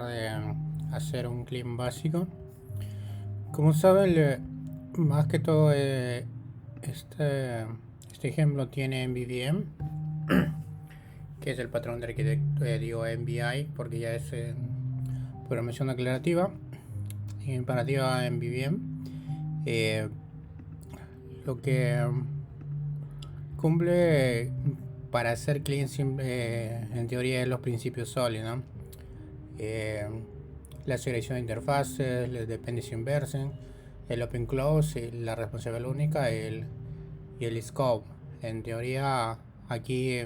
tratar de hacer un clean básico. Como saben, más que todo este ejemplo tiene MVVM, que es el patrón de arquitectura, digo MVI porque ya es programación declarativa. En imperativa MVVM, lo que cumple para hacer clean en teoría es los principios SOLID, ¿no? La segregación de interfaces, el dependency inversion, el open close, la responsabilidad única y el scope. En teoría aquí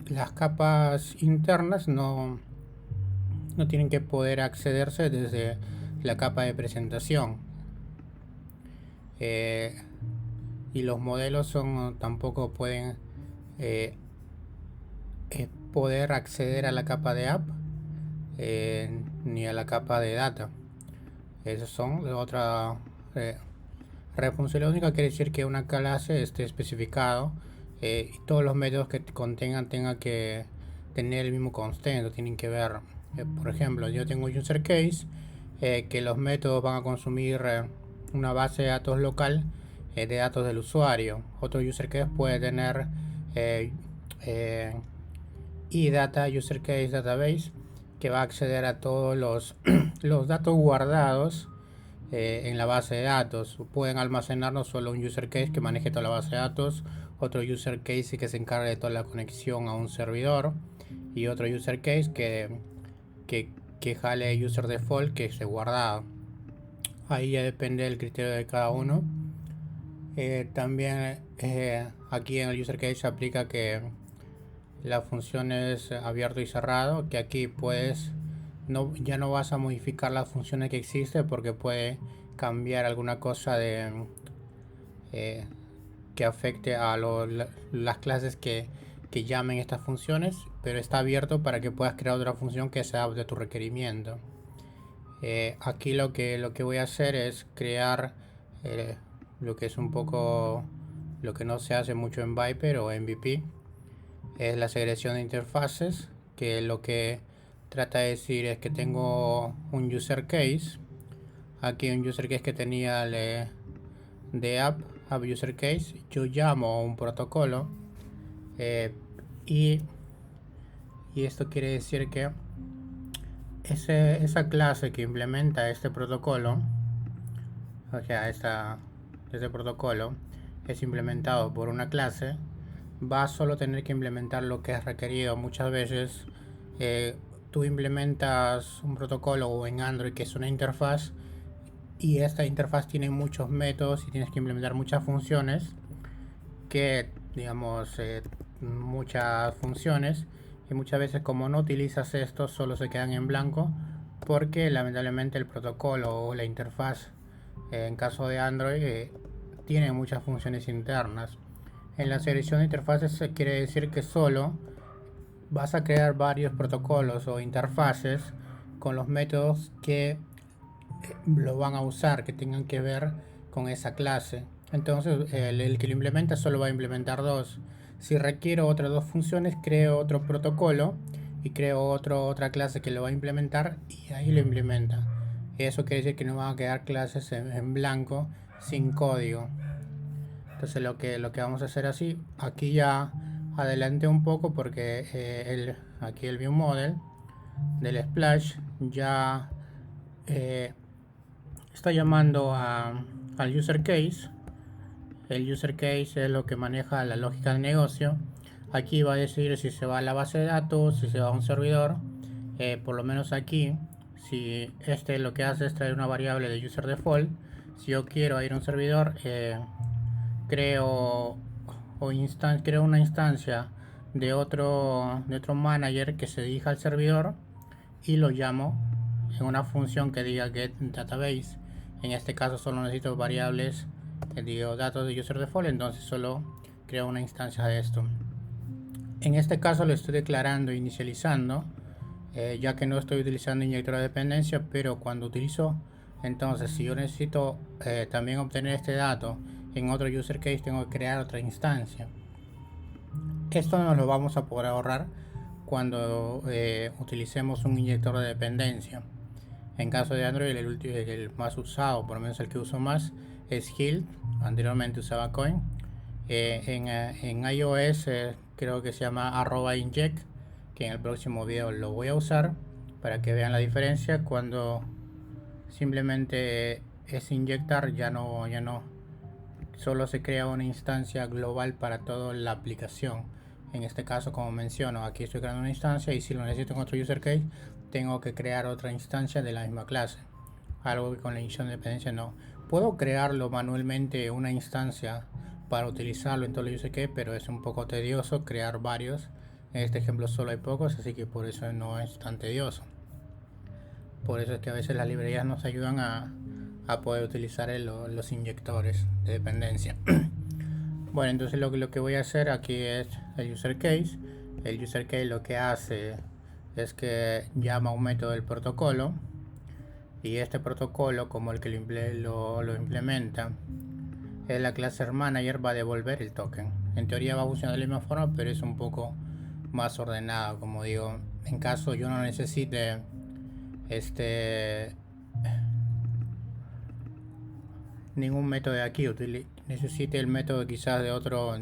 las capas internas no tienen que poder accederse desde la capa de presentación, y los modelos tampoco pueden poder acceder a la capa de app ni a la capa de data. Esas son otra responsabilidad única. Quiere decir que una clase esté especificado y todos los métodos que contengan tengan que tener el mismo constante, tienen que ver. Por ejemplo, yo tengo un user case que los métodos van a consumir una base de datos local de datos del usuario. Otro user case puede tener data user case database, que va a acceder a todos los datos guardados en la base de datos. Pueden almacenar no solo un user case que maneje toda la base de datos, otro user case que se encargue de toda la conexión a un servidor, y otro user case que jale user default que esté guardado. Ahí ya depende del criterio de cada uno. También aquí en el user case se aplica que la función es abierto y cerrado, que aquí puedes ya no vas a modificar las funciones que existe porque puede cambiar alguna cosa que afecte a las clases que llamen estas funciones, pero está abierto para que puedas crear otra función que se adapte a tu requerimiento. Aquí lo que voy a hacer es crear lo que es un poco lo que no se hace mucho en Viper o MVP, es la segregación de interfaces, que lo que trata de decir es que tengo un user case, aquí un user case que tenía de app user case, yo llamo a un protocolo y esto quiere decir que esa clase que implementa este protocolo, o sea, este protocolo es implementado por una clase, va a solo tener que implementar lo que es requerido. Muchas veces tú implementas un protocolo en Android que es una interfaz, y esta interfaz tiene muchos métodos y tienes que implementar muchas funciones que, digamos, muchas funciones, y muchas veces como no utilizas esto solo se quedan en blanco porque lamentablemente el protocolo o la interfaz en caso de Android tiene muchas funciones internas. En la selección de interfaces quiere decir que solo vas a crear varios protocolos o interfaces con los métodos que lo van a usar, que tengan que ver con esa clase. Entonces el que lo implementa solo va a implementar dos. Si requiero otras dos funciones, creo otro protocolo y creo otra clase que lo va a implementar, y ahí lo implementa. Eso quiere decir que no van a quedar clases en blanco sin código. Entonces lo que vamos a hacer así, aquí ya adelanté un poco porque aquí el view model del splash ya está llamando al user case. El user case es lo que maneja la lógica de negocio. Aquí va a decidir si se va a la base de datos, si se va a un servidor. Por lo menos aquí, si lo que hace es traer una variable de user default, si yo quiero ir a un servidor, creo una instancia de otro manager que se dirija al servidor y lo llamo en una función que diga get database. En este caso solo necesito variables, digo datos de user default, entonces solo creo una instancia de esto. En este caso lo estoy declarando inicializando, ya que no estoy utilizando inyector de dependencia, pero cuando utilizo, entonces si yo necesito también obtener este dato en otro user case, tengo que crear otra instancia. Esto nos lo vamos a poder ahorrar cuando utilicemos un inyector de dependencia. En caso de Android, el más usado, por lo menos el que uso más, es Hilt. Anteriormente usaba Coin. En iOS creo que se llama @inject, que en el próximo video lo voy a usar para que vean la diferencia. Cuando simplemente es inyectar, ya no solo se crea una instancia global para toda la aplicación. En este caso, como menciono, aquí estoy creando una instancia, y si lo necesito en otro user case, tengo que crear otra instancia de la misma clase. Algo que con la inyección de dependencia no. Puedo crearlo manualmente, una instancia, para utilizarlo en todo el user case, pero es un poco tedioso crear varios. En este ejemplo solo hay pocos, así que por eso no es tan tedioso. Por eso es que a veces las librerías nos ayudan a poder utilizar los inyectores de dependencia. Bueno, entonces lo que voy a hacer aquí es el user case. El user case lo que hace es que llama a un método del protocolo, y este protocolo, como el que lo implementa es la clase manager, va a devolver el token. En teoría va a funcionar de la misma forma, pero es un poco más ordenado. Como digo, en caso yo no necesite ningún método de aquí, necesite el método quizás de otro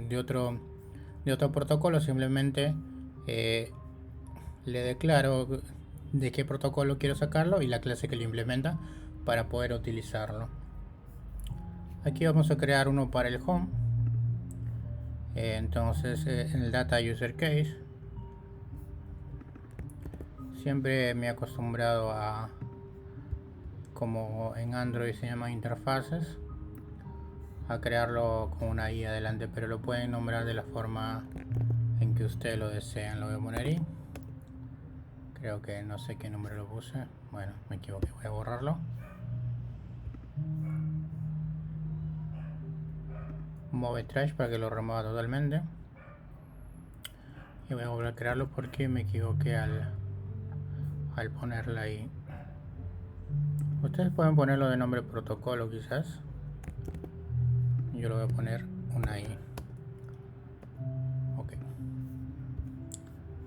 protocolo, simplemente le declaro de qué protocolo quiero sacarlo y la clase que lo implementa para poder utilizarlo. Aquí vamos a crear uno para el home. Entonces en el data user case, siempre me he acostumbrado a, como en Android se llaman interfaces, a crearlo con una i adelante, pero lo pueden nombrar de la forma en que ustedes lo desean. Lo voy a poner i. Creo que no sé qué número lo puse. Bueno, me equivoqué, voy a borrarlo. Move trash para que lo remueva totalmente. Y voy a volver a crearlo porque me equivoqué al ponerla ahí. Ustedes pueden ponerlo de nombre protocolo quizás. Yo lo voy a poner una i. Ok.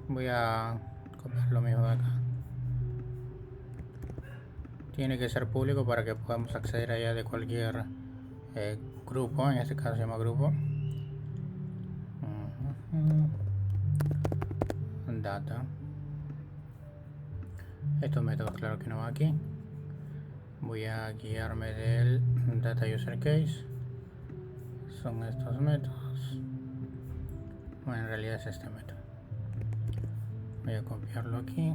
Voy a copiar lo mismo de acá. Tiene que ser público para que podamos acceder allá de cualquier grupo. En este caso se llama grupo. Data. Estos métodos claro que no van aquí. Voy a guiarme del data user case. Son estos métodos. Bueno, en realidad es este método. Voy a copiarlo aquí.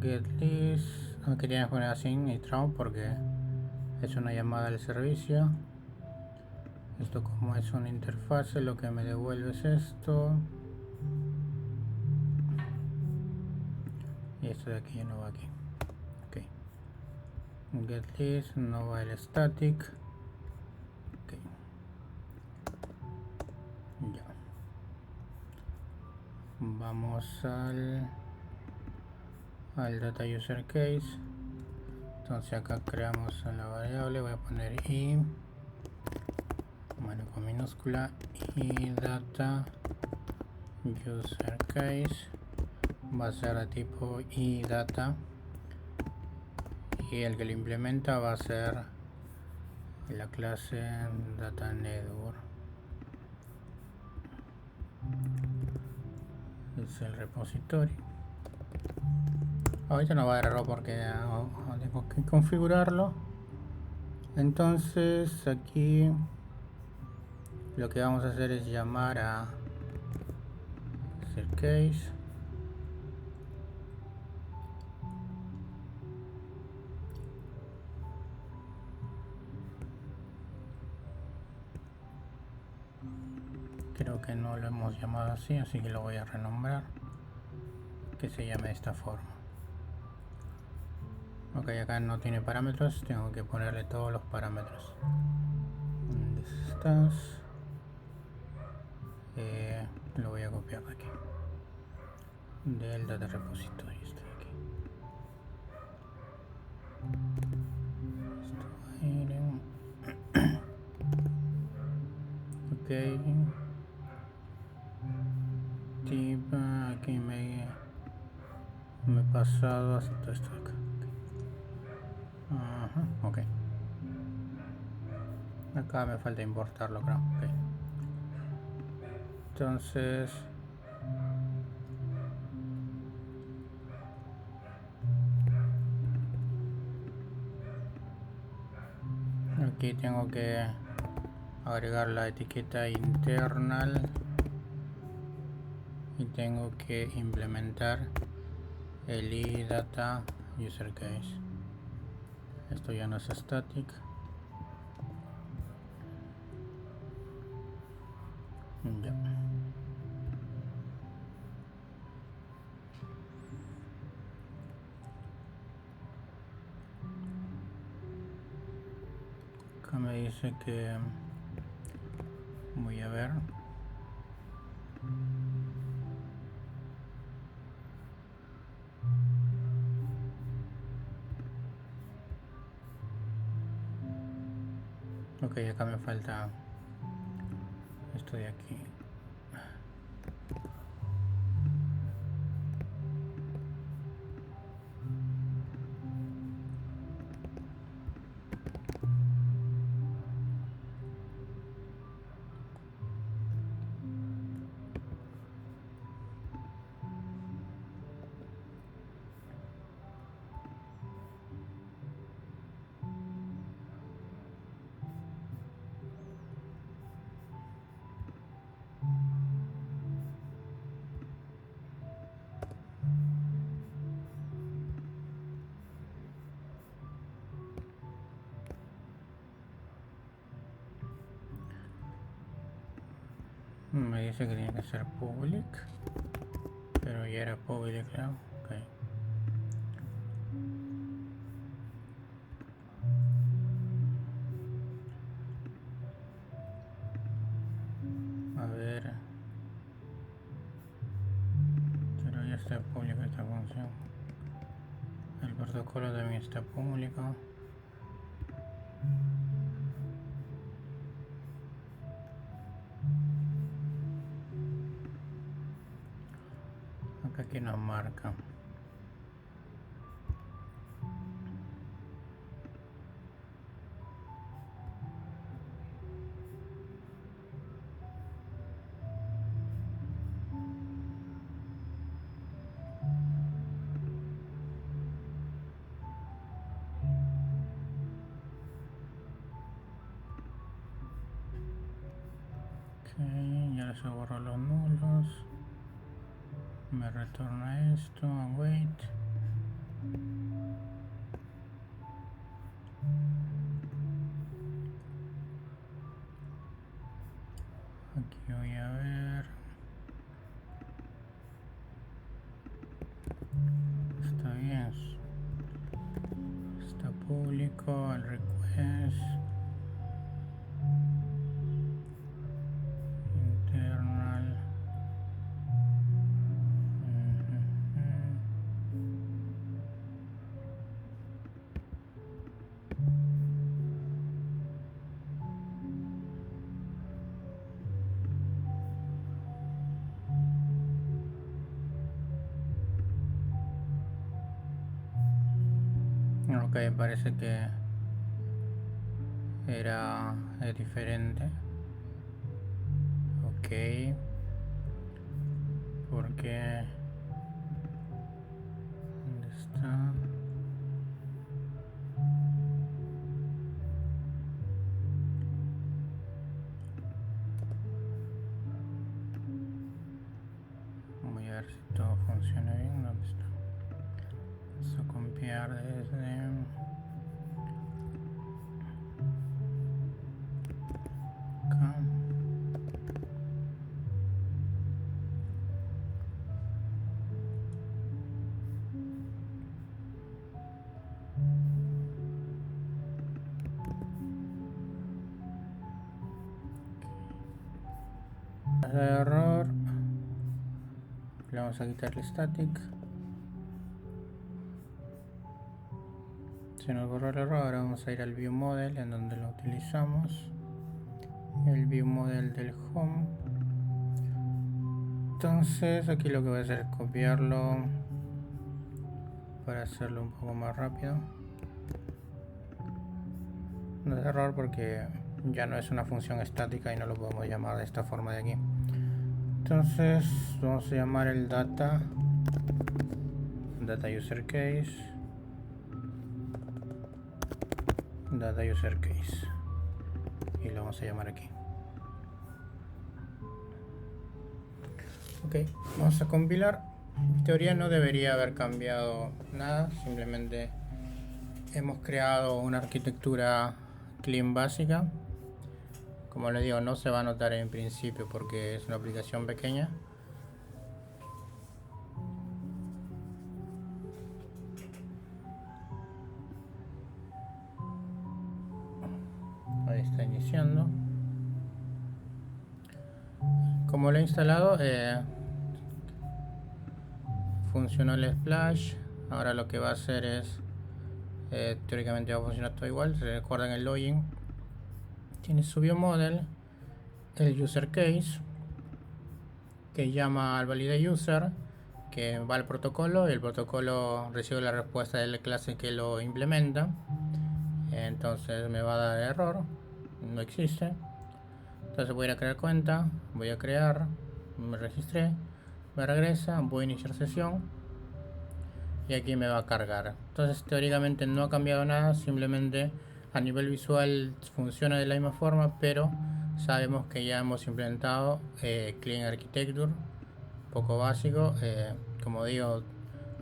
GetList. Aquí tienes que poner así y throw porque es una llamada al servicio. Esto, como es una interfaz, lo que me devuelve es esto. Y esto de aquí ya no va aquí. Ok. GetList, no va el static. Ok. Ya. Vamos al data user case. Entonces acá creamos la variable. Voy a poner i, bueno, con minúscula, y data user case va a ser de tipo i data, y el que lo implementa va a ser la clase data network. Es el repositorio. Ahorita no va a dar error porque tengo que configurarlo. Entonces aquí lo que vamos a hacer es llamar a user case. Creo que no lo hemos llamado así, así que lo voy a renombrar, que se llame de esta forma. Ok, acá no tiene parámetros, tengo que ponerle todos los parámetros. ¿Dónde estás? Lo voy a copiar de aquí, del data repository. Estoy aquí. aquí me he pasado hasta esto de acá. Ajá, ok. Acá me falta importarlo, creo. Ok. Entonces aquí tengo que agregar la etiqueta internal y tengo que implementar el idata user case. Esto ya no es static. Ya. Acá me dice que voy a ver. Ok, acá me falta esto de aquí. Me dice que tiene que ser public, pero ya era public, ¿no? Ok. A ver, pero ya está pública esta función. El protocolo también está público. Acá aquí nos marca. Ok, ya se borró los nulos. Me retorna esto, await. Aquí voy a ver. Está bien. Está público el request. Internal. Ok, parece que era diferente. Ok, porque ¿dónde está? Voy a ver si todo funciona bien. ¿Dónde está? Vamos a copiar desde acá. Error. Le vamos a quitar el static. Se nos borró el error. Ahora vamos a ir al view model en donde lo utilizamos. El view model del home. Entonces aquí lo que voy a hacer es copiarlo para hacerlo un poco más rápido. No es error porque ya no es una función estática y no lo podemos llamar de esta forma de aquí. Entonces vamos a llamar el data user case, data user case, y lo vamos a llamar aquí. Ok, vamos a compilar. En teoría no debería haber cambiado nada, simplemente hemos creado una arquitectura clean básica. Como les digo, no se va a notar en principio porque es una aplicación pequeña. Ahí está iniciando. Como lo he instalado, funcionó el splash. Ahora lo que va a hacer es, teóricamente va a funcionar todo igual. Se recuerdan el login. Tiene su biomodel, el user case, que llama al validate user, que va al protocolo, y el protocolo recibe la respuesta de la clase que lo implementa. Entonces me va a dar error, no existe. Entonces voy a ir a crear cuenta, voy a crear, me registré, me regresa, voy a iniciar sesión y aquí me va a cargar. Entonces teóricamente no ha cambiado nada, simplemente a nivel visual funciona de la misma forma, pero sabemos que ya hemos implementado Clean Architecture, poco básico. Como digo,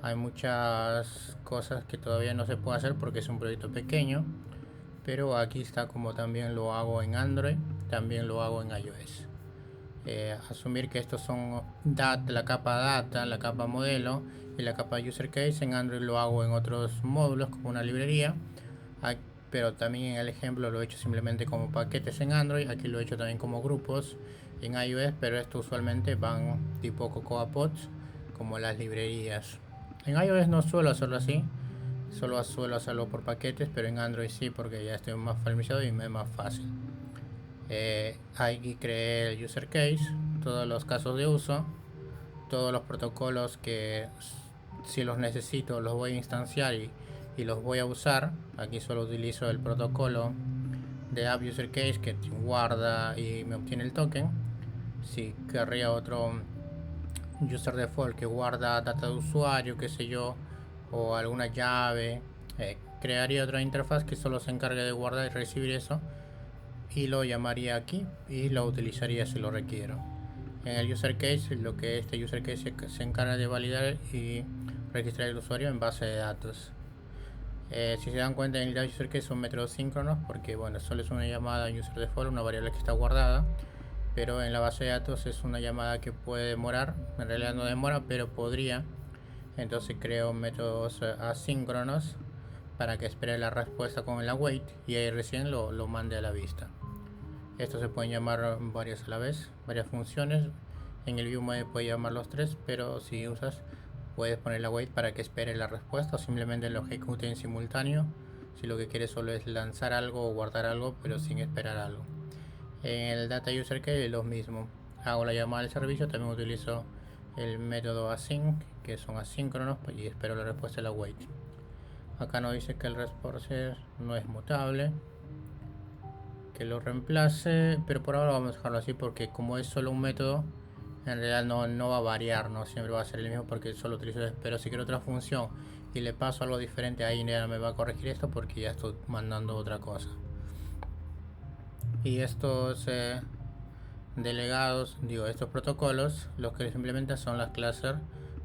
hay muchas cosas que todavía no se puede hacer porque es un proyecto pequeño, pero aquí está como también lo hago en Android, también lo hago en iOS. Asumir que estos son la capa data, la capa modelo y la capa user case. En Android lo hago en otros módulos como una librería, pero también en el ejemplo lo he hecho simplemente como paquetes en Android. Aquí lo he hecho también como grupos en iOS, pero esto usualmente van tipo Cocoa Pods, como las librerías. En iOS no suelo hacerlo así, solo suelo hacerlo por paquetes, pero en Android sí, porque ya estoy más familiarizado y me es más fácil. Aquí creé el user case, todos los casos de uso, todos los protocolos que si los necesito los voy a instanciar y los voy a usar. Aquí solo utilizo el protocolo de app user case que guarda y me obtiene el token. Si querría otro user default que guarda data de usuario, qué sé yo, o alguna llave, crearía otra interfaz que solo se encargue de guardar y recibir eso, y lo llamaría aquí y lo utilizaría si lo requiero. En el user case, lo que este user case se encarga de validar y registrar el usuario en base de datos. Si se dan cuenta, en el user case son métodos síncronos porque bueno, solo es una llamada user default, una variable que está guardada, pero en la base de datos es una llamada que puede demorar. En realidad no demora, pero podría. Entonces creo métodos asíncronos para que espere la respuesta con el await y ahí recién lo mande a la vista. Estos se pueden llamar varias a la vez, varias funciones. En el viewMode puedes llamar los tres, pero si usas puedes poner la await para que espere la respuesta o simplemente lo ejecute en simultáneo si lo que quieres solo es lanzar algo o guardar algo pero sin esperar algo. En el data user case es lo mismo, hago la llamada al servicio, también utilizo el método async, que son asíncronos, y espero la respuesta de la await. Acá nos dice que el response no es mutable, que lo reemplace, pero por ahora vamos a dejarlo así porque como es solo un método, en realidad no va a variar, no siempre va a ser el mismo porque solo utilizo. Pero si quiero otra función y le paso algo diferente, ahí ya me va a corregir esto porque ya estoy mandando otra cosa. Y estos delegados, estos protocolos, los que les implementa son las Cluster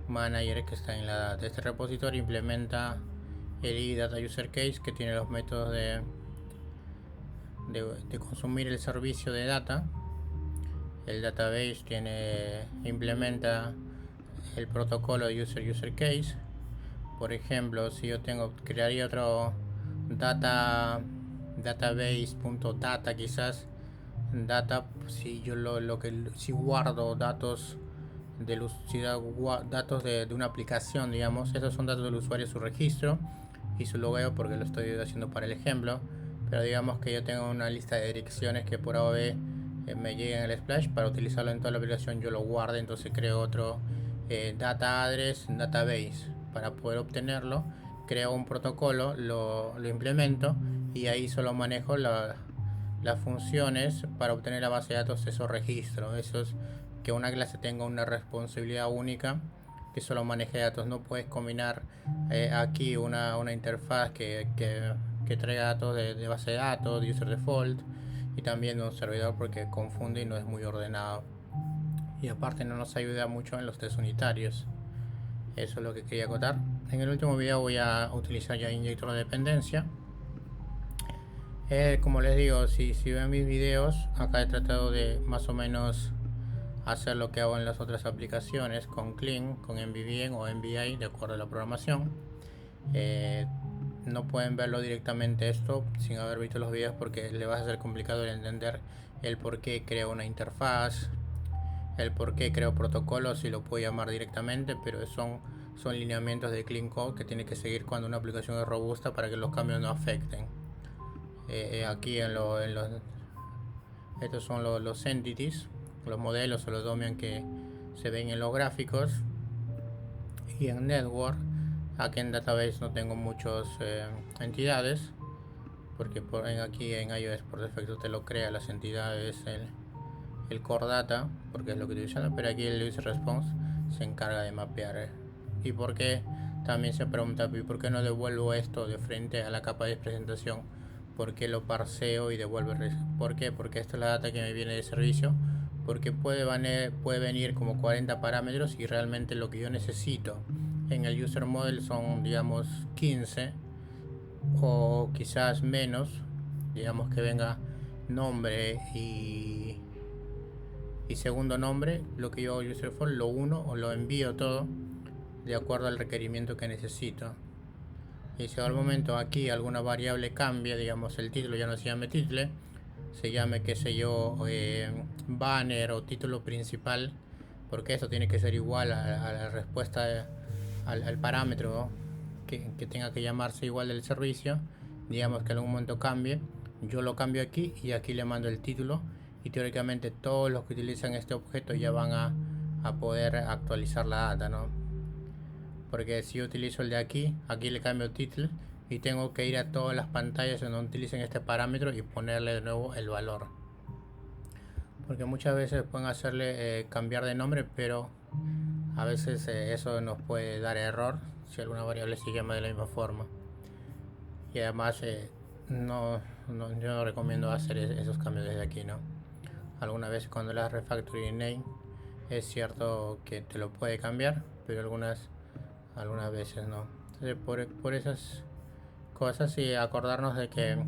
Manager que están en la data. Este repositorio implementa el data user case que tiene los métodos de consumir el servicio de data. El database implementa el protocolo de user case. Por ejemplo, si yo crearía otro database.data quizás data, si yo si guardo datos datos de una aplicación, digamos, esos son datos del usuario, su registro y su logueo, porque lo estoy haciendo para el ejemplo. Pero digamos que yo tengo una lista de direcciones que por AB me llegue en el splash, para utilizarlo en toda la aplicación yo lo guarde. Entonces creo otro data address database para poder obtenerlo, creo un protocolo, lo implemento y ahí solo manejo las funciones para obtener la base de datos, esos registros. Eso es que una clase tenga una responsabilidad única, que solo maneje datos. No puedes combinar aquí una interfaz que traiga datos de base de datos, de user default, y también de un servidor, porque confunde y no es muy ordenado. Y aparte no nos ayuda mucho en los test unitarios. Eso es lo que quería acotar. En el último video voy a utilizar ya inyector de dependencia. Como les digo, si ven mis videos, acá he tratado de más o menos hacer lo que hago en las otras aplicaciones con Clean, con MVVM o MVI, de acuerdo a la programación. No pueden verlo directamente esto sin haber visto los videos, porque le va a ser complicado el entender el por qué creo una interfaz, el por qué creo protocolos, si lo puedo llamar directamente, pero son lineamientos de Clean Code que tiene que seguir cuando una aplicación es robusta para que los cambios no afecten. Aquí estos son los entities, los modelos o los domain que se ven en los gráficos. Y en network, aquí en database no tengo muchas entidades, porque aquí en iOS por defecto te lo crea las entidades el core data, porque es lo que estoy usando, pero aquí el user response se encarga de mapear. Y porque también se pregunta, ¿por qué no devuelvo esto de frente a la capa de presentación? ¿Por qué lo parseo y devuelvo? ¿Por qué? Porque esta es la data que me viene de servicio, porque puede venir como 40 parámetros y realmente lo que yo necesito en el user model son, digamos, 15 o quizás menos. Digamos que venga nombre y segundo nombre, lo que yo hago user for, lo uno o lo envío todo de acuerdo al requerimiento que necesito. Y si al momento aquí alguna variable cambia, digamos el título ya no se llame título, se llame, qué sé yo, banner o título principal, porque eso tiene que ser igual a la respuesta al parámetro que tenga que llamarse igual del servicio. Digamos que en algún momento cambie, yo lo cambio aquí y aquí le mando el título, y teóricamente todos los que utilizan este objeto ya van a poder actualizar la data, ¿no? Porque si yo utilizo el de aquí le cambio título y tengo que ir a todas las pantallas donde utilicen este parámetro y ponerle de nuevo el valor, porque muchas veces pueden hacerle cambiar de nombre, pero a veces eso nos puede dar error si alguna variable se llama de la misma forma. Y además yo no recomiendo hacer esos cambios desde aquí, ¿no? Algunas veces cuando le das refactoring name es cierto que te lo puede cambiar, pero algunas veces no. Entonces por esas cosas, y acordarnos de que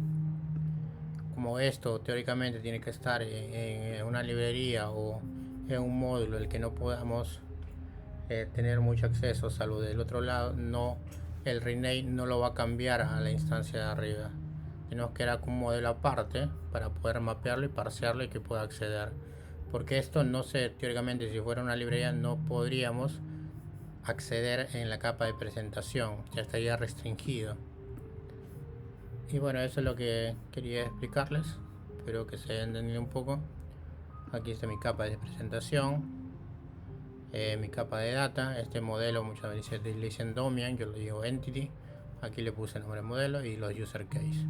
como esto teóricamente tiene que estar en una librería o en un módulo el que no podamos tener mucho acceso, salvo del otro lado, el rename no lo va a cambiar a la instancia de arriba. Tenemos que crear un modelo aparte para poder mapearlo y parsearlo y que pueda acceder, porque esto no sé, teóricamente si fuera una librería no podríamos acceder en la capa de presentación, ya estaría restringido. Y bueno, eso es lo que quería explicarles, espero que se haya entendido un poco. Aquí está mi capa de presentación, mi capa de data. Este modelo muchas veces le dicen domain, yo lo digo entity. Aquí le puse el nombre modelo y los user case.